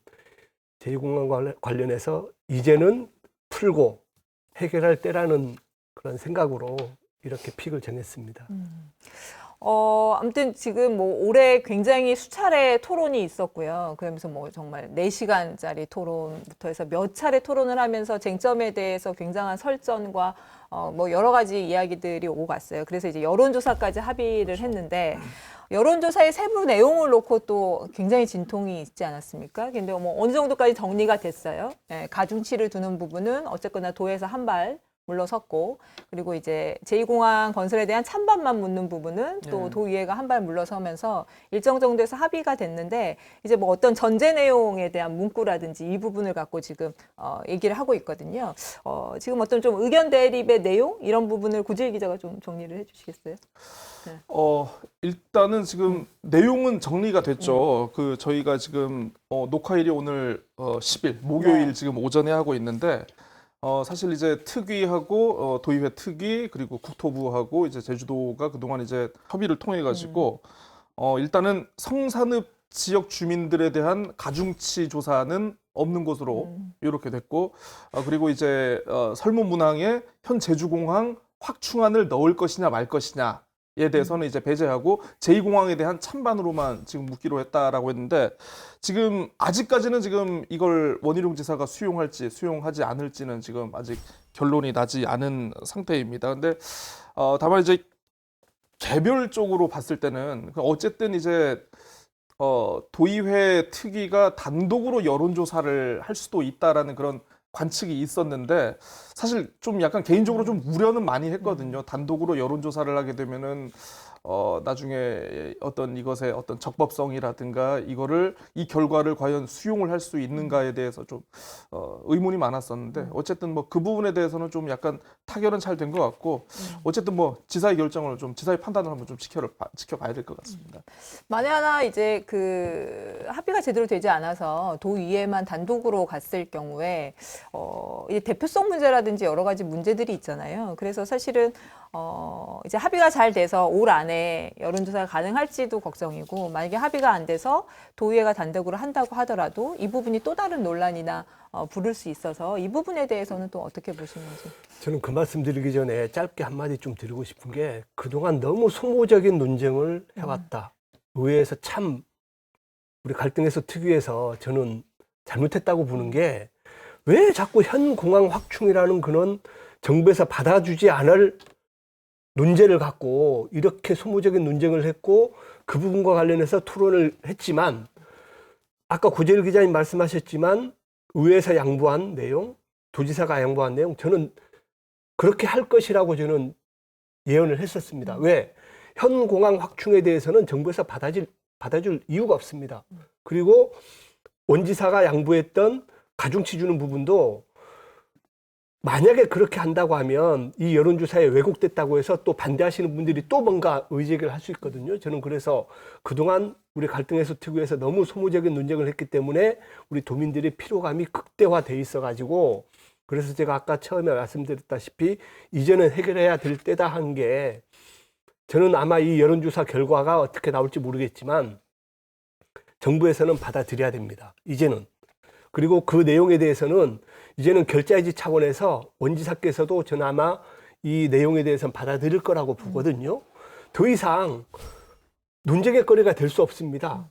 제2공항과 관련해서 이제는 풀고 해결할 때라는 그런 생각으로 이렇게 픽을 정했습니다. 아무튼 지금 뭐 올해 굉장히 수차례 토론이 있었고요. 그러면서 뭐 정말 4시간짜리 토론부터 해서 몇 차례 토론을 하면서 쟁점에 대해서 굉장한 설전과 뭐 여러 가지 이야기들이 오고 갔어요. 그래서 이제 여론조사까지 합의를 했는데 여론조사의 세부 내용을 놓고 또 굉장히 진통이 있지 않았습니까? 근데 뭐 어느 정도까지 정리가 됐어요. 예, 가중치를 두는 부분은 어쨌거나 도에서 한 발 물러섰고, 그리고 이제 제2공항 건설에 대한 찬반만 묻는 부분은 또 도의회가 한 발 물러서면서 일정 정도에서 합의가 됐는데, 이제 뭐 어떤 전제 내용에 대한 문구라든지 이 부분을 갖고 지금 얘기를 하고 있거든요. 지금 어떤 좀 의견 대립의 내용 이런 부분을 고재일 기자가 좀 정리를 해주시겠어요? 일단은 지금 내용은 정리가 됐죠. 그 저희가 지금 녹화일이 오늘 10일 목요일 네. 지금 오전에 하고 있는데 사실 이제 특위하고 도의회 특위 그리고 국토부하고 이제 제주도가 그동안 이제 협의를 통해 가지고 일단은 성산읍 지역 주민들에 대한 가중치 조사는 없는 것으로 이렇게 됐고 그리고 이제 설문 문항에 현 제주공항 확충안을 넣을 것이냐 말 것이냐 에 대해서는 이제 배제하고 제2공항에 대한 찬반으로만 지금 묻기로 했다라고 했는데 지금 아직까지는 지금 이걸 원희룡 지사가 수용할지 수용하지 않을지는 지금 아직 결론이 나지 않은 상태입니다. 근데 다만 이제 개별적으로 봤을 때는 어쨌든 이제 도의회 특위가 단독으로 여론조사를 할 수도 있다라는 그런 관측이 있었는데 사실 좀 약간 개인적으로 좀 우려는 많이 했거든요. 단독으로 여론조사를 하게 되면은 나중에 어떤 이것의 어떤 적법성이라든가 이거를 이 결과를 과연 수용을 할 수 있는가에 대해서 좀 의문이 많았었는데 어쨌든 뭐 그 부분에 대해서는 좀 약간 타결은 잘 된 것 같고 어쨌든 뭐 지사의 결정을 좀 지사의 판단을 한번 좀 지켜봐야 될 것 같습니다. 만에 하나 이제 그 합의가 제대로 되지 않아서 도의회만 단독으로 갔을 경우에 이제 대표성 문제라든지 여러 가지 문제들이 있잖아요. 그래서 사실은 이제 합의가 잘 돼서 올 안에 여론조사가 가능할지도 걱정이고, 만약에 합의가 안 돼서 도의회가 단독으로 한다고 하더라도 이 부분이 또 다른 논란이나 부를 수 있어서 이 부분에 대해서는 또 어떻게 보시는지. 저는 그 말씀 드리기 전에 짧게 한마디 좀 드리고 싶은 게, 그동안 너무 소모적인 논쟁을 해왔다. 의회에서 참 우리 갈등에서 특위에서 저는 잘못했다고 보는 게, 왜 자꾸 현 공항 확충이라는 그런 정부에서 받아주지 않을 논제를 갖고 이렇게 소모적인 논쟁을 했고, 그 부분과 관련해서 토론을 했지만, 아까 고재일 기자님 말씀하셨지만 의회에서 양보한 내용, 도지사가 양보한 내용, 저는 그렇게 할 것이라고 저는 예언을 했었습니다. 왜? 현 공항 확충에 대해서는 정부에서 받아줄 이유가 없습니다. 그리고 원지사가 양보했던 가중치 주는 부분도 만약에 그렇게 한다고 하면 이 여론조사에 왜곡됐다고 해서 또 반대하시는 분들이 또 뭔가 의제기를 할 수 있거든요. 저는 그래서 그동안 우리 갈등에서 특위에서 너무 소모적인 논쟁을 했기 때문에 우리 도민들의 피로감이 극대화돼 있어가지고, 그래서 제가 아까 처음에 말씀드렸다시피 이제는 해결해야 될 때다 한 게, 저는 아마 이 여론조사 결과가 어떻게 나올지 모르겠지만 정부에서는 받아들여야 됩니다. 이제는. 그리고 그 내용에 대해서는 이제는 결자해지 차원에서 원지사께서도 저는 아마 이 내용에 대해서는 받아들일 거라고 보거든요. 더 이상 논쟁의 거리가 될 수 없습니다.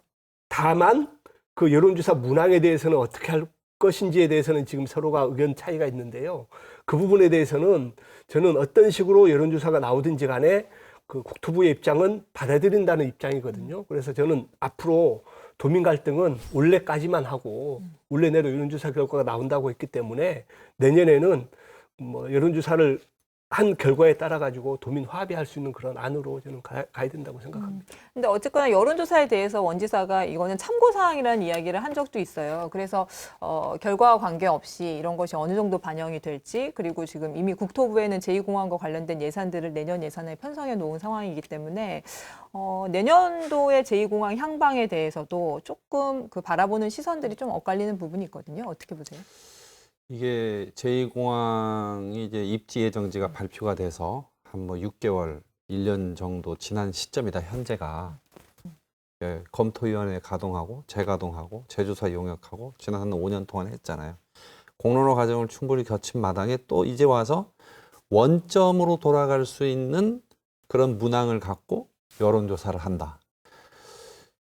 다만 그 여론조사 문항에 대해서는 어떻게 할 것인지에 대해서는 지금 서로가 의견 차이가 있는데요. 그 부분에 대해서는 저는 어떤 식으로 여론조사가 나오든지 간에 그 국토부의 입장은 받아들인다는 입장이거든요. 그래서 저는 앞으로 도민 갈등은 올해까지만 하고, 올해 내로 여론조사 결과가 나온다고 했기 때문에 내년에는 뭐 여론조사를 한 결과에 따라 가지고 도민 화합할 수 있는 그런 안으로 저는 가야 된다고 생각합니다. 근데 어쨌거나 여론조사에 대해서 원지사가 이거는 참고사항이라는 이야기를 한 적도 있어요. 그래서 결과와 관계없이 이런 것이 어느 정도 반영이 될지, 그리고 지금 이미 국토부에는 제2공항과 관련된 예산들을 내년 예산에 편성해 놓은 상황이기 때문에 내년도의 제2공항 향방에 대해서도 조금 그 바라보는 시선들이 좀 엇갈리는 부분이 있거든요. 어떻게 보세요? 이게 제2공항이 이제 입지 예정지가 발표가 돼서 한 뭐 6개월, 1년 정도 지난 시점이다, 현재가. 예, 검토위원회 가동하고, 재가동하고, 제조사 용역하고, 지난 한 5년 동안 했잖아요. 공론화 과정을 충분히 거친 마당에 또 이제 와서 원점으로 돌아갈 수 있는 그런 문항을 갖고 여론조사를 한다.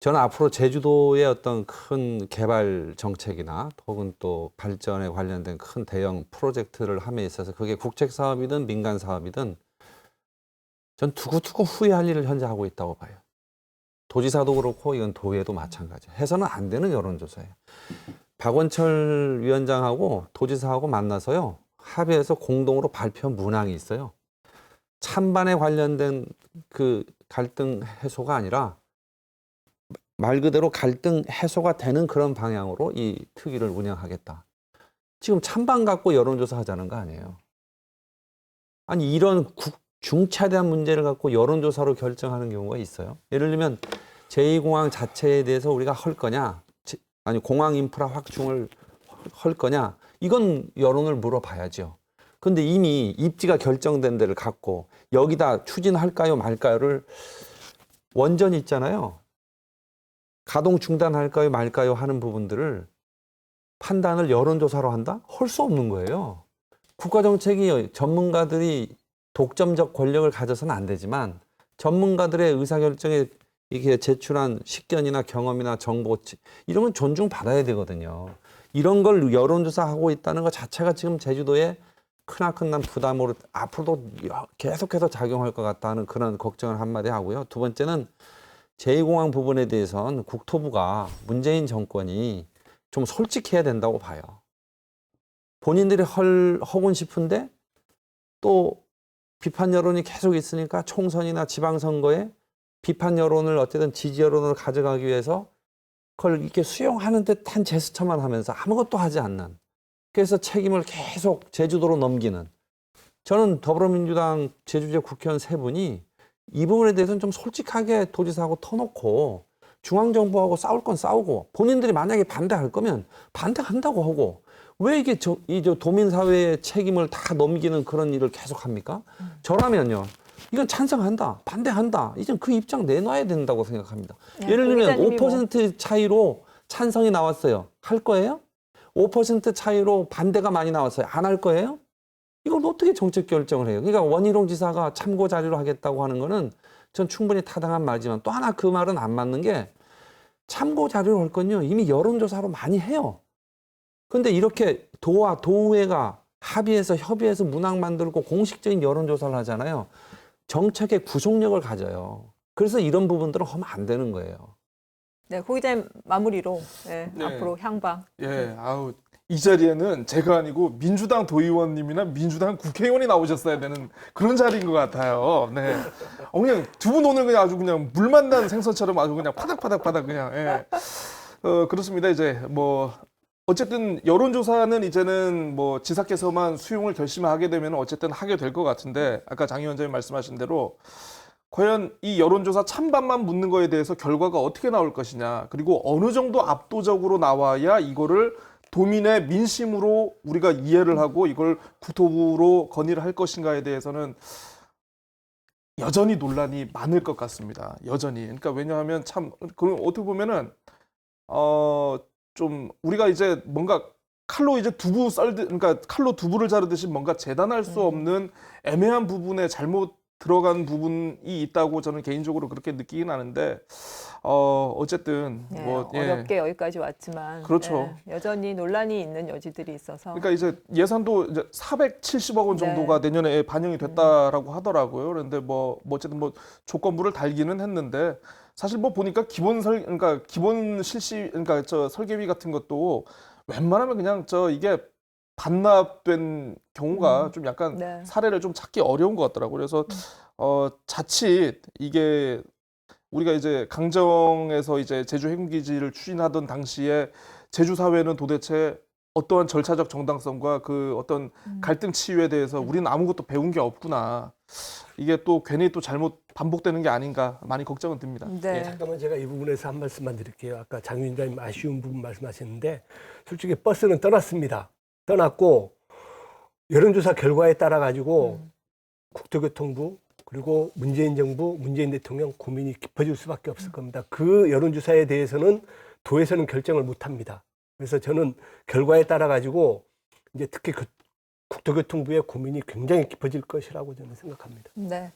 저는 앞으로 제주도의 어떤 큰 개발 정책이나 혹은 또 발전에 관련된 큰 대형 프로젝트를 함에 있어서 그게 국책 사업이든 민간 사업이든 전 두고두고 후회할 일을 현재 하고 있다고 봐요. 도지사도 그렇고 이건 도의회도 마찬가지예요. 해서는 안 되는 여론조사예요. 박원철 위원장하고 도지사하고 만나서요, 합의해서 공동으로 발표한 문항이 있어요. 찬반에 관련된 그 갈등 해소가 아니라 말 그대로 갈등 해소가 되는 그런 방향으로 이 특위를 운영하겠다. 지금 찬반 갖고 여론조사 하자는 거 아니에요. 아니, 이런 중차대한 문제를 갖고 여론조사로 결정하는 경우가 있어요. 예를 들면 제2공항 자체에 대해서 우리가 할 거냐, 아니 공항 인프라 확충을 할 거냐, 이건 여론을 물어봐야죠. 근데 이미 입지가 결정된 데를 갖고 여기다 추진할까요 말까요를 원전이 있잖아요. 가동 중단할까요 말까요 하는 부분들을 판단을 여론조사로 한다? 할 수 없는 거예요. 국가정책이 전문가들이 독점적 권력을 가져서는 안 되지만 전문가들의 의사결정에 이게 제출한 식견이나 경험이나 정보 이런 건 존중받아야 되거든요. 이런 걸 여론조사하고 있다는 것 자체가 지금 제주도에 크나큰 부담으로 앞으로도 계속해서 작용할 것 같다는 그런 걱정을 한마디 하고요. 두 번째는 제2공항 부분에 대해서는 국토부가, 문재인 정권이 좀 솔직해야 된다고 봐요. 본인들이 하고 싶은데 또 비판 여론이 계속 있으니까 총선이나 지방선거에 비판 여론을 어쨌든 지지 여론을 가져가기 위해서 그걸 이렇게 수용하는 듯한 제스처만 하면서 아무것도 하지 않는. 그래서 책임을 계속 제주도로 넘기는. 저는 더불어민주당 제주지역 국회의원 세 분이 이 부분에 대해서는 좀 솔직하게 도지사하고 터놓고 중앙정부하고 싸울 건 싸우고 본인들이 만약에 반대할 거면 반대한다고 하고 왜 이게 이 도민사회의 책임을 다 넘기는 그런 일을 계속 합니까? 저라면요. 이건 찬성한다, 반대한다. 이제 그 입장 내놔야 된다고 생각합니다. 네, 예를 들면 기자님이 5% 차이로 찬성이 나왔어요. 할 거예요? 5% 차이로 반대가 많이 나왔어요. 안 할 거예요? 이걸 어떻게 정책 결정을 해요? 그러니까 원희룡 지사가 참고 자료로 하겠다고 하는 거는 전 충분히 타당한 말이지만 또 하나 그 말은 안 맞는 게 참고 자료로 할 건요. 이미 여론조사로 많이 해요. 근데 이렇게 도와 도의회가 합의해서 협의해서 문항 만들고 공식적인 여론조사를 하잖아요. 정책의 구속력을 가져요. 그래서 이런 부분들은 하면 안 되는 거예요. 네, 고 기자님 마무리로 네. 앞으로 향방. 예, 아우 이 자리에는 제가 아니고 민주당 도의원님이나 민주당 국회의원이 나오셨어야 되는 그런 자리인 것 같아요. 네, 그냥 두 분 오늘 그냥 아주 그냥 물 만난 생선처럼 아주 그냥 파닥파닥 그냥. 예. 그렇습니다. 이제 뭐 어쨌든 여론조사는 이제는 뭐 지사께서만 수용을 결심하게 되면 어쨌든 하게 될 것 같은데 아까 장 위원장님 말씀하신 대로. 과연 이 여론조사 찬반만 묻는 거에 대해서 결과가 어떻게 나올 것이냐, 그리고 어느 정도 압도적으로 나와야 이거를 도민의 민심으로 우리가 이해를 하고 이걸 국토부로 건의를 할 것인가에 대해서는 여전히 논란이 많을 것 같습니다. 여전히. 그러니까 왜냐하면 참 어떻게 보면은 좀 우리가 이제 뭔가 칼로 이제 그러니까 칼로 두부를 자르듯이 뭔가 재단할 수 없는 애매한 부분에 잘못 들어간 부분이 있다고 저는 개인적으로 그렇게 느끼긴 하는데 어쨌든 네, 뭐 어렵게 여기까지 왔지만 그렇죠. 여전히 논란이 있는 여지들이 있어서 그러니까 이제 예산도 이제 470억 원 정도가 내년에 반영이 됐다라고 하더라고요. 그런데 뭐 어쨌든 뭐 조건부를 달기는 했는데 사실 뭐 보니까 그러니까 기본 실시 그러니까 저 설계비 같은 것도 웬만하면 그냥 이게 반납된 경우가 좀 약간 네. 사례를 좀 찾기 어려운 것 같더라고요. 그래서 자칫 이게 우리가 이제 강정에서 이제 제주 해군기지를 추진하던 당시에 제주 사회는 도대체 어떠한 절차적 정당성과 그 어떤 갈등 치유에 대해서 우리는 아무것도 배운 게 없구나. 이게 또 괜히 또 잘못 반복되는 게 아닌가 많이 걱정은 듭니다. 네. 예. 잠깐만 제가 이 부분에서 한 말씀만 드릴게요. 아까 장 위원장님 아쉬운 부분 말씀하셨는데 솔직히 버스는 떠났습니다. 떠났고 여론조사 결과에 따라 가지고 국토교통부 그리고 문재인 정부, 문재인 대통령 고민이 깊어질 수밖에 없을 겁니다. 그 여론조사에 대해서는 도에서는 결정을 못합니다. 그래서 저는 결과에 따라 가지고 이제 특히 국토교통부의 고민이 굉장히 깊어질 것이라고 저는 생각합니다. 네.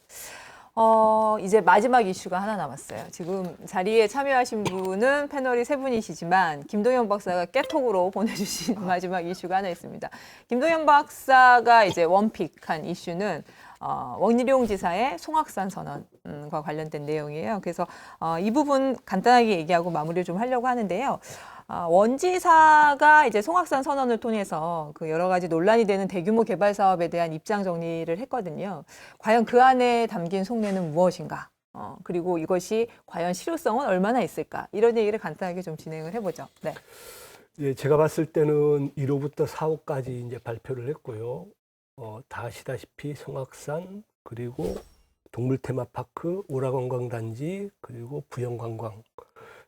이제 마지막 이슈가 하나 남았어요. 지금 자리에 참여하신 분은 패널이 세 분이시지만 김동현 박사가 깨톡으로 보내주신 마지막 이슈가 하나 있습니다. 김동현 박사가 이제 원픽한 이슈는 원희룡 지사의 송악산 선언과 관련된 내용이에요. 그래서 이 부분 간단하게 얘기하고 마무리를 좀 하려고 하는데요. 원지사가 이제 송악산 선언을 통해서 그 여러 가지 논란이 되는 대규모 개발 사업에 대한 입장 정리를 했거든요. 과연 그 안에 담긴 속내는 무엇인가? 그리고 이것이 과연 실효성은 얼마나 있을까? 이런 얘기를 간단하게 좀 진행을 해보죠. 네. 예, 제가 봤을 때는 1호부터 4호까지 이제 발표를 했고요. 다 아시다시피 송악산 그리고 동물 테마파크, 오라관광단지 그리고 부영관광.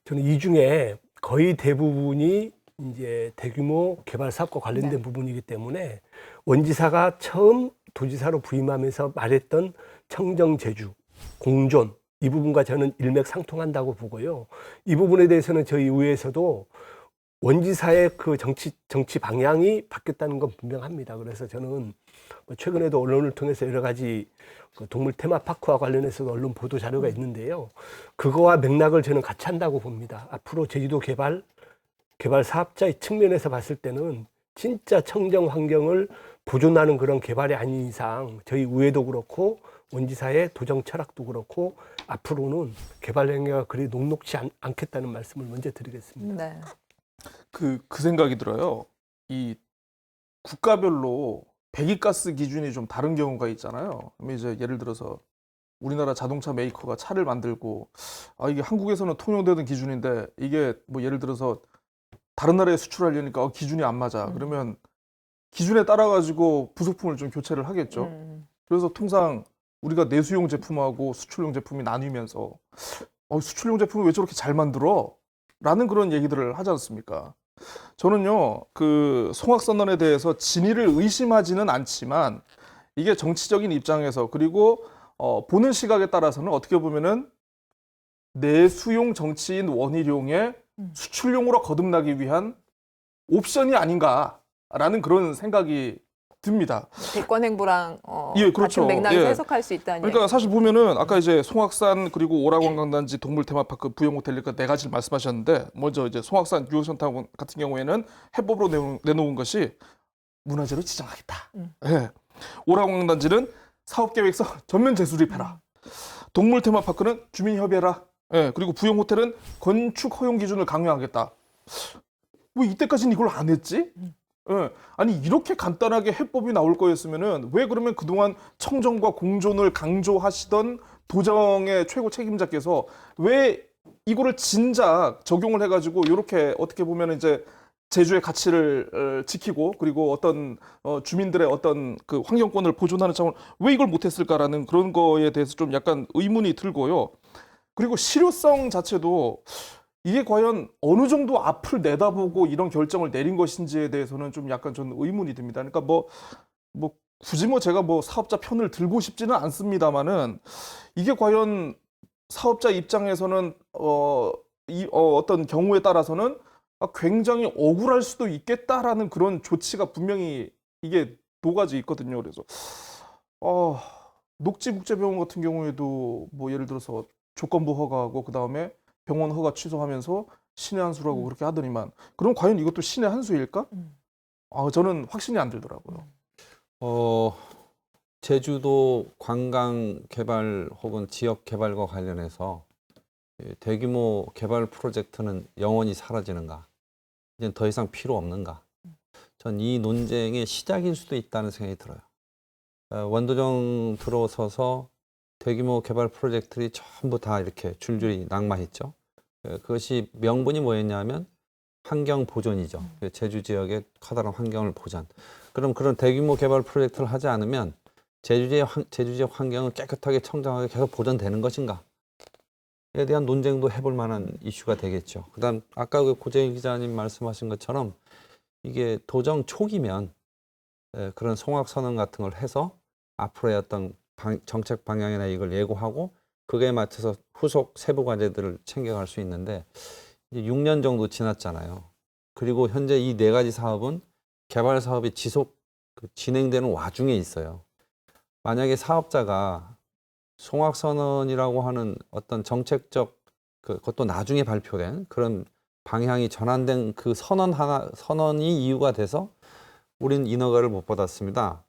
저는 이 중에 거의 대부분이 이제 대규모 개발 사업과 관련된 부분이기 때문에 원지사가 처음 도지사로 부임하면서 말했던 청정 제주, 공존 이 부분과 저는 일맥상통한다고 보고요. 이 부분에 대해서는 저희 의회에서도 원지사의 그 정치 방향이 바뀌었다는 건 분명합니다. 그래서 저는 최근에도 언론을 통해서 여러 가지 그 동물 테마파크와 관련해서도 언론 보도 자료가 있는데요. 그거와 맥락을 저는 같이 한다고 봅니다. 앞으로 제주도 개발 사업자의 측면에서 봤을 때는 진짜 청정 환경을 보존하는 그런 개발이 아닌 이상 저희 의회도 그렇고 원지사의 도정 철학도 그렇고 앞으로는 개발 행위가 그리 녹록지 않겠다는 말씀을 먼저 드리겠습니다. 네. 그 생각이 들어요. 이 국가별로 배기가스 기준이 좀 다른 경우가 있잖아요. 그럼 이제 예를 들어서 우리나라 자동차 메이커가 차를 만들고 이게 한국에서는 통용되는 기준인데 이게 뭐 예를 들어서 다른 나라에 수출하려니까 기준이 안 맞아. 그러면 기준에 따라 가지고 부속품을 좀 교체를 하겠죠. 그래서 통상 우리가 내수용 제품하고 수출용 제품이 나뉘면서 수출용 제품을 왜 저렇게 잘 만들어? 라는 그런 얘기들을 하지 않습니까? 저는요, 그 송악선언에 대해서 진위를 의심하지는 않지만 이게 정치적인 입장에서 그리고 보는 시각에 따라서는 어떻게 보면은 내수용 정치인 원희룡의 수출용으로 거듭나기 위한 옵션이 아닌가라는 그런 생각이 듭니다. 대권 행보랑 예, 그렇죠. 같은 맥락에서 예. 해석할 수 있다는 그러니까 사실 보면은 아까 이제 송악산 그리고 오라관광단지 동물테마파크 부영호텔 이렇게 네 가지를 말씀하셨는데 먼저 이제 송악산 유흥센터 같은 경우에는 해법으로 내놓은 것이 문화재로 지정하겠다. 예. 오라관광단지는 사업계획서 전면 재수립해라. 동물테마파크는 주민협의해라. 예. 그리고 부영호텔은 건축 허용 기준을 강화하겠다. 왜 이때까지는 이걸 안 했지? 예. 아니 이렇게 간단하게 해법이 나올 거였으면은 왜 그러면 그동안 청정과 공존을 강조하시던 도정의 최고 책임자께서 왜 이거를 진작 적용을 해가지고 이렇게 어떻게 보면 이제 제주의 가치를 지키고 그리고 어떤 주민들의 어떤 그 환경권을 보존하는 차원 왜 이걸 못했을까라는 그런 거에 대해서 좀 약간 의문이 들고요. 그리고 실효성 자체도 이게 과연 어느 정도 앞을 내다보고 이런 결정을 내린 것인지에 대해서는 좀 약간 저는 의문이 듭니다. 그러니까 뭐 굳이 제가 사업자 편을 들고 싶지는 않습니다만은 이게 과연 사업자 입장에서는 어떤 경우에 따라서는 굉장히 억울할 수도 있겠다라는 그런 조치가 분명히 이게 녹아져 있거든요. 그래서 녹지국제병원 같은 경우에도 뭐 예를 들어서 조건부 허가하고 그 다음에 병원 허가 취소하면서 신의 한 수라고 그렇게 하더니만 그럼 과연 이것도 신의 한 수일까? 저는 확신이 안 들더라고요. 제주도 관광 개발 혹은 지역 개발과 관련해서 대규모 개발 프로젝트는 영원히 사라지는가? 이제 더 이상 필요 없는가? 전 이 논쟁의 시작일 수도 있다는 생각이 들어요. 원도정 들어서서 대규모 개발 프로젝트들이 전부 다 이렇게 줄줄이 낙마했죠. 그것이 명분이 뭐였냐면 환경 보존이죠. 제주 지역의 커다란 환경을 보존. 그럼 그런 대규모 개발 프로젝트를 하지 않으면 제주 지역 환경은 깨끗하게 청정하게 계속 보존되는 것인가? 에 대한 논쟁도 해볼 만한 이슈가 되겠죠. 그다음 아까 그 고재일 기자님 말씀하신 것처럼 이게 도정 초기면 그런 송악선언 같은 걸 해서 앞으로의 어떤 정책 방향이나 이걸 예고하고 그거에 맞춰서 후속 세부 과제들을 챙겨갈 수 있는데 이제 6년 정도 지났잖아요. 그리고 현재 이 네 가지 사업은 개발 사업이 진행되는 와중에 있어요. 만약에 사업자가 송악선언이라고 하는 어떤 정책적 그것도 나중에 발표된 그런 방향이 전환된 그 선언이 이유가 돼서 우린 인허가를 못 받았습니다.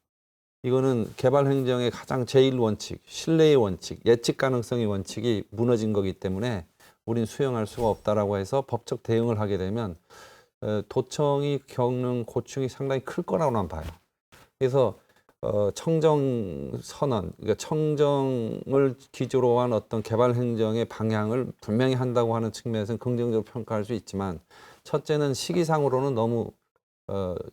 이거는 개발 행정의 가장 제1원칙, 신뢰의 원칙, 예측 가능성의 원칙이 무너진 거기 때문에 우린 수용할 수가 없다라고 해서 법적 대응을 하게 되면 도청이 겪는 고충이 상당히 클 거라고는 봐요. 그래서 청정 선언, 그러니까 청정을 기조로 한 어떤 개발 행정의 방향을 분명히 한다고 하는 측면에서는 긍정적으로 평가할 수 있지만 첫째는 시기상으로는 너무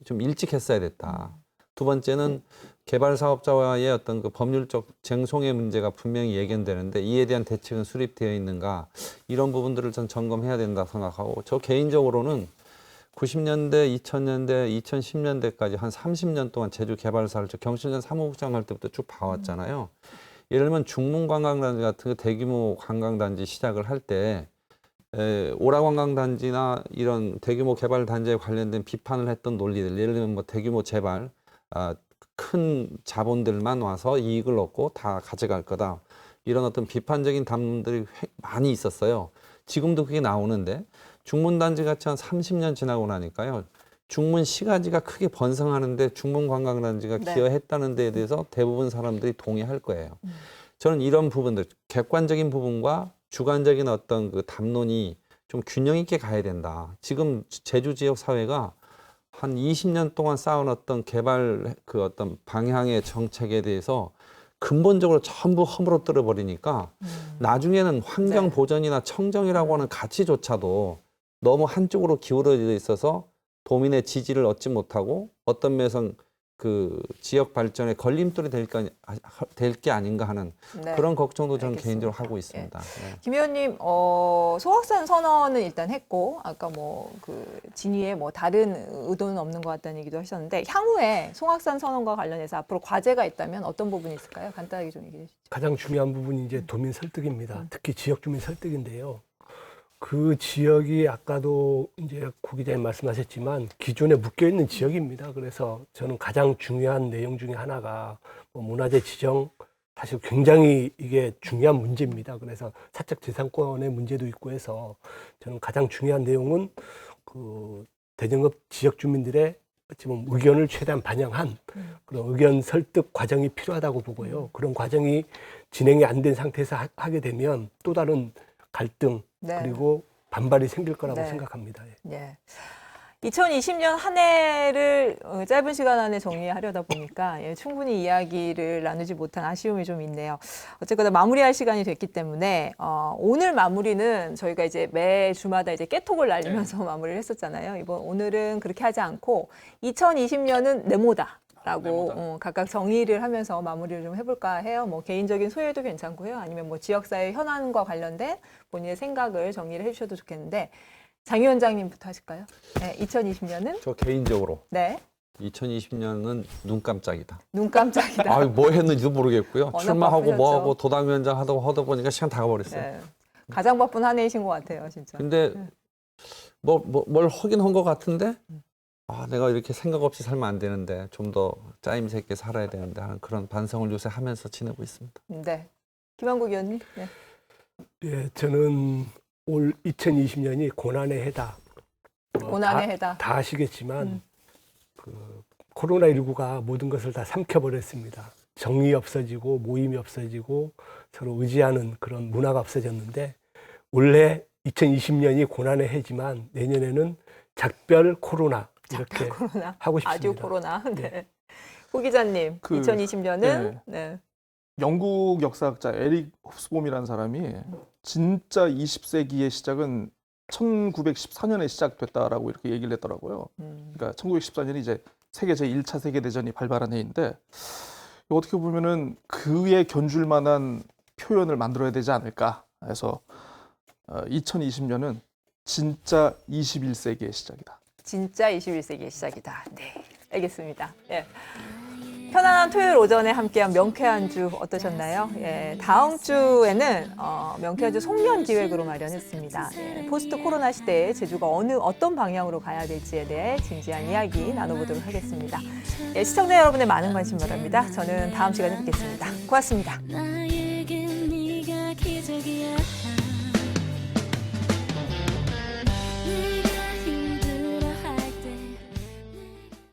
좀 일찍 했어야 됐다. 두 번째는 개발 사업자와의 어떤 그 법률적 쟁송의 문제가 분명히 예견되는데 이에 대한 대책은 수립되어 있는가 이런 부분들을 전 점검해야 된다 생각하고 저 개인적으로는 90년대, 2000년대, 2010년대까지 한 30년 동안 제주 개발사를 저 경실련 사무국장 할 때부터 쭉 봐왔잖아요. 예를 들면 중문관광단지 같은 대규모 관광단지 시작을 할 때 오라관광단지나 이런 대규모 개발단지에 관련된 비판을 했던 논리들 예를 들면 뭐 대규모 재발 큰 자본들만 와서 이익을 얻고 다 가져갈 거다. 이런 어떤 비판적인 담론들이 많이 있었어요. 지금도 그게 나오는데 중문단지 같이 한 30년 지나고 나니까요. 중문 시가지가 크게 번성하는데 중문관광단지가 기여했다는 데에 대해서 대부분 사람들이 동의할 거예요. 저는 이런 부분들, 객관적인 부분과 주관적인 어떤 그 담론이 좀 균형 있게 가야 된다. 지금 제주 지역 사회가 한 20년 동안 쌓은 어떤 개발 그 어떤 방향의 정책에 대해서 근본적으로 전부 허물어뜨려 버리니까 나중에는 환경 네. 보전이나 청정이라고 하는 가치조차도 너무 한쪽으로 기울어져 있어서 도민의 지지를 얻지 못하고 어떤 면에서는 그 지역 발전에 걸림돌이 될 게 아닌가 하는 네. 그런 걱정도 저는 알겠습니다. 개인적으로 하고 있습니다. 네. 김 의원님, 소확산 선언은 일단 했고, 아까 뭐 그 진위에 뭐 다른 의도는 없는 것 같다는 얘기도 하셨는데, 향후에 소확산 선언과 관련해서 앞으로 과제가 있다면 어떤 부분이 있을까요? 간단하게 좀 얘기해 주시죠. 가장 중요한 부분이 이제 도민 설득입니다. 특히 지역 주민 설득인데요. 그 지역이 아까도 이제 고 기자님 말씀하셨지만 기존에 묶여 있는 지역입니다. 그래서 저는 가장 중요한 내용 중에 하나가 뭐 문화재 지정, 사실 굉장히 이게 중요한 문제입니다. 그래서 사적 재산권의 문제도 있고 해서 저는 가장 중요한 내용은 그 대전읍 지역 주민들의 어찌보면 의견을 최대한 반영한 그런 의견 설득 과정이 필요하다고 보고요. 그런 과정이 진행이 안 된 상태에서 하게 되면 또 다른 갈등 네. 그리고 반발이 생길 거라고 네. 생각합니다. 예. 예. 2020년 한 해를 짧은 시간 안에 정리하려다 보니까 충분히 이야기를 나누지 못한 아쉬움이 좀 있네요. 어쨌거나 마무리할 시간이 됐기 때문에 오늘 마무리는 저희가 이제 매 주마다 이제 깨톡을 날리면서 마무리를 했었잖아요. 오늘은 그렇게 하지 않고 2020년은 네모다. 라고 각각 정의를 하면서 마무리를 좀 해볼까 해요. 뭐 개인적인 소회도 괜찮고요. 아니면 뭐 지역사회 현안과 관련된 본인의 생각을 정리를 해주셔도 좋겠는데 장 위원장님부터 하실까요? 네, 2020년은 저 개인적으로 네, 2020년은 눈 깜짝이다. 눈 깜짝이다. 아, 뭐 했는지도 모르겠고요. 워낙 출마하고 바쁘셨죠. 뭐하고 도당위원장 하다 보니까 시간 다 가버렸어요. 네, 가장 바쁜 한 해이신 것 같아요, 진짜. 근데 뭘 하긴 한 것 같은데 아, 내가 이렇게 생각 없이 살면 안 되는데 좀 더 짜임새 있게 살아야 되는데 하는 그런 반성을 요새 하면서 지내고 있습니다. 네, 김한국 의원님. 네. 예, 저는 올 2020년이 고난의 해다. 고난의 해다. 다 아시겠지만 그 코로나19가 모든 것을 다 삼켜버렸습니다. 정이 없어지고 모임이 없어지고 서로 의지하는 그런 문화가 없어졌는데 올해 2020년이 고난의 해지만 내년에는 작별 코로나 이렇게 코로나. 하고 싶습니다. 아주 코로나. 네. 호 기자님, 그, 2020년은 네. 영국 역사학자 에릭 홉스봄이라는 사람이 진짜 20세기의 시작은 1914년에 시작됐다라고 이렇게 얘기를 했더라고요. 그러니까 1914년이 이제 세계 제1차 세계대전이 발발한 해인데 어떻게 보면은 그에 견줄 만한 표현을 만들어야 되지 않을까 해서 2020년은 진짜 21세기의 시작이다. 진짜 21세기의 시작이다. 네, 알겠습니다. 예. 편안한 토요일 오전에 함께한 명쾌한 주 어떠셨나요? 예, 다음 주에는 명쾌한 주 송년 기획으로 마련했습니다. 예, 포스트 코로나 시대에 제주가 어떤 방향으로 가야 될지에 대해 진지한 이야기 나눠보도록 하겠습니다. 예, 시청자 여러분의 많은 관심 바랍니다. 저는 다음 시간에 뵙겠습니다. 고맙습니다. 나에겐 네가 기적이야.